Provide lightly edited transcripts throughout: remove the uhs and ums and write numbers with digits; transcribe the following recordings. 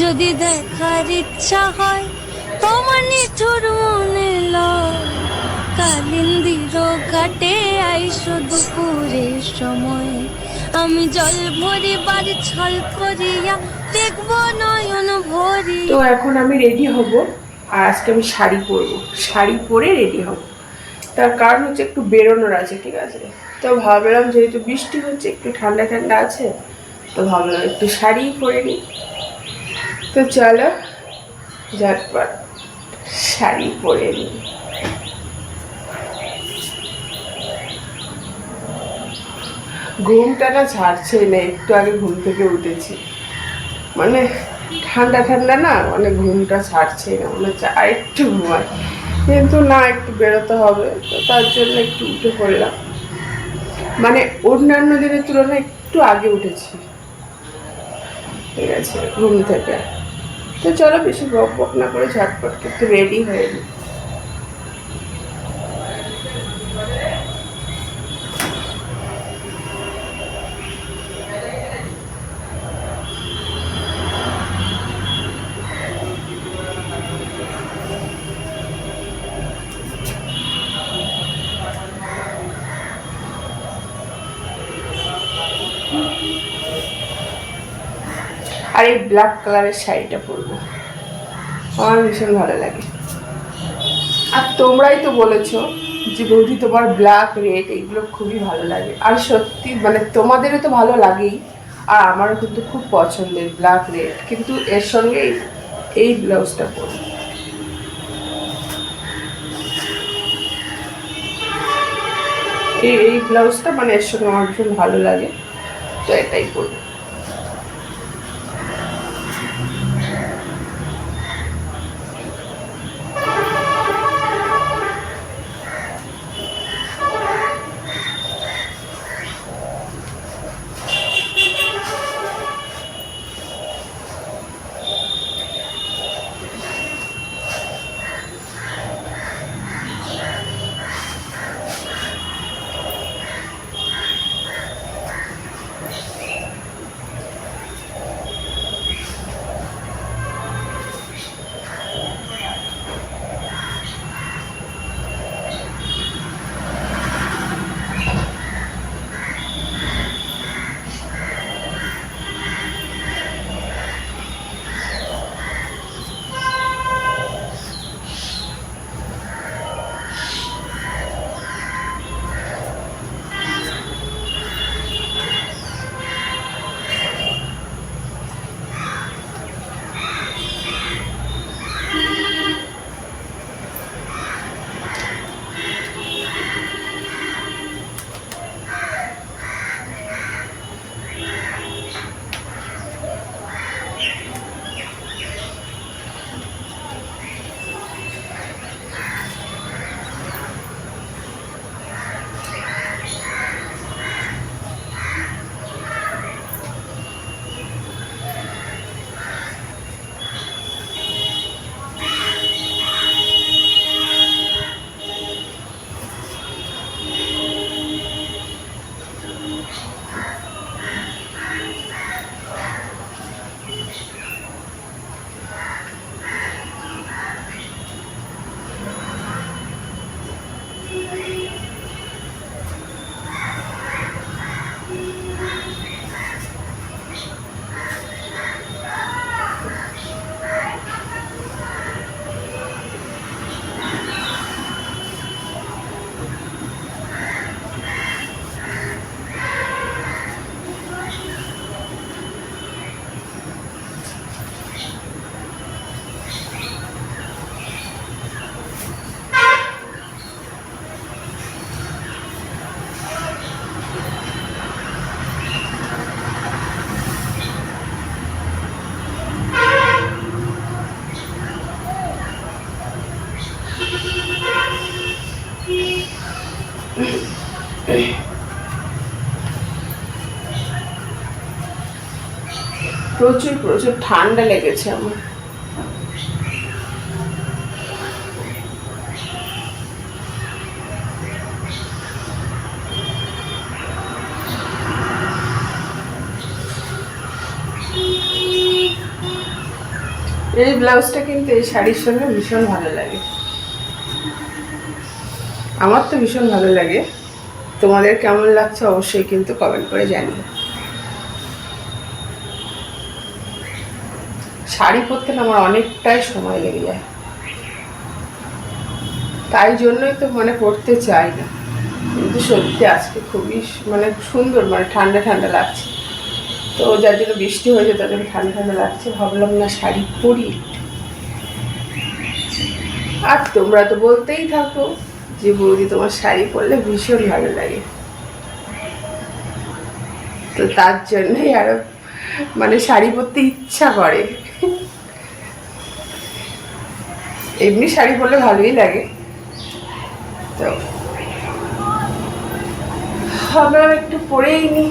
যদি দেখার ইচ্ছা হয় তোমার নিঠুর মনে লয়, কালিন্দির ঘাটে আইসো দুপুরের সময়, আমি জল ভরিবার ছল করিয়া দেখব নয়ন ভরি। তো এখন আমি রেডি হব, আর আজকে আমি শাড়ি পরবো, শাড়ি পরে রেডি হব। তার কারণ হচ্ছে একটু বেরোনোর আছে, ঠিক আছে। তো ভাবলাম যেহেতু বৃষ্টি হচ্ছে, একটু ঠান্ডা ঠান্ডা আছে, তো ভাবলাম একটু শাড়ি পরে নিই। তো চলো ঝটপট শাড়ি পরে নিই। ঘুমটা না ছাড়ছেই না, একটু আগে ঘুম থেকে উঠেছি, মানে ঠান্ডা ঠান্ডা না, মানে ঘুমটা ছাড়ছেই না, মনে হচ্ছে আর একটু ঘুমাই, কিন্তু না, একটু বেরোতে হবে, তো তার জন্য একটু উঠে পড়লাম। মানে অন্যান্য দিনের তুলনায় একটু আগে উঠেছি, ঠিক আছে, ঘুম থেকে। তো চলো বেশি বক বক না করে ঝটপট একটু রেডি হয়ে নিই। আর এই ব্ল্যাক কালারের শাড়িটা পরবো, আমার ভীষণ ভালো লাগে। আর তোমরাই তো বলেছো যে বৌদি তোমার ব্ল্যাক রেড এগুলো খুবই ভালো লাগে, আর সত্যি মানে তোমাদেরও তো ভালো লাগেই, আর আমারও কিন্তু খুব পছন্দের ব্ল্যাক রেড, কিন্তু এর সঙ্গে এই ব্লাউজটা পরি। এই ব্লাউজটা মানে এর সঙ্গে আমার ভীষণ ভালো লাগে, তো এটাই পরবো। প্রচুর প্রচুর ঠান্ডা লেগেছে আমার। এই ব্লাউজটা কিন্তু এই শাড়ির সঙ্গে ভীষণ ভালো লাগে, আমার তো ভীষণ ভালো লাগে। তোমাদের কেমন লাগছে অবশ্যই কিন্তু কমেন্ট করে জানিও। শাড়ি পরতে না আমার অনেকটাই সময় লেগে যায়, তাই জন্যই তো মানে পরতে চাই না। কিন্তু সত্যি আজকে খুবই মানে সুন্দর, মানে ঠান্ডা ঠান্ডা লাগছে, তো যার জন্য বৃষ্টি হয়েছে তার জন্য ঠান্ডা ঠান্ডা লাগছে, ভাবলাম না শাড়ি পরি। আর তোমরা তো বলতেই থাকো যে বৌদি তোমার শাড়ি পরলে ভীষণ ভালো লাগে, তো তার জন্যই আরো মানে শাড়ি পরতে ইচ্ছা করে। এমনি শাড়ি পরলে ভালোই লাগে, তো ভাবলাম একটু পরেই নি।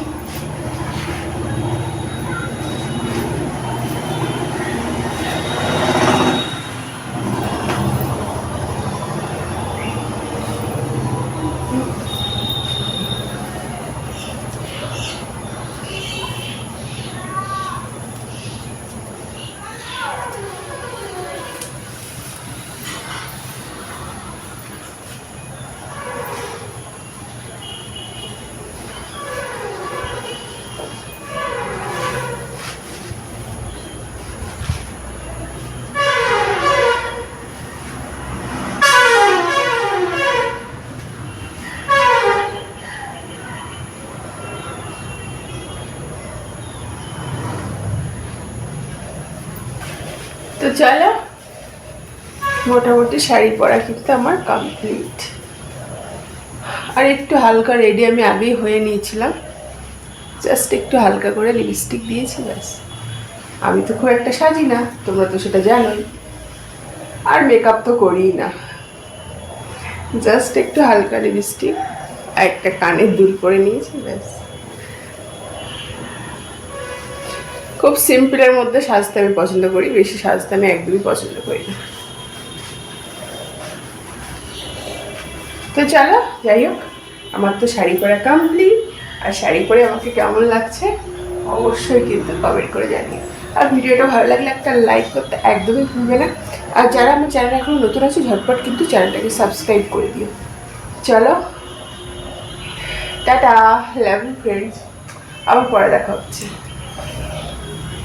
তো চলো, মোটামুটি শাড়ি পরা কিন্তু আমার কমপ্লিট। আর একটু হালকা রেডি আমি আগেই হয়ে নিয়েছিলাম, জাস্ট একটু হালকা করে লিপস্টিক দিয়েছি ব্যাস। আমি তো খুব একটা সাজি না, তোমরা তো সেটা জানোই, আর মেকআপ তো করিই না, জাস্ট একটু হালকা লিপস্টিক আর একটা কানের দুল করে নিয়েছি ব্যাস। খুব সিম্পলের মধ্যে সাজতে আমি পছন্দ করি, বেশি সাজতে আমি একদমই পছন্দ করি না। তো চলো, যাই হোক, আমার তো শাড়ি পরা কমপ্লিট। আর শাড়ি পরে আমাকে কেমন লাগছে অবশ্যই কিন্তু কমেন্ট করে জানিও। আর ভিডিওটা ভালো লাগলে একটা লাইক করতে একদমই ভুলবে না। আর যারা আমার চ্যানেল এখন নতুন আছে ঝটপট কিন্তু চ্যানেলটাকে সাবস্ক্রাইব করে দিও। চলো, টাটা, লাভ ইউ ফ্রেন্ডস, আবার পরে দেখা হচ্ছে।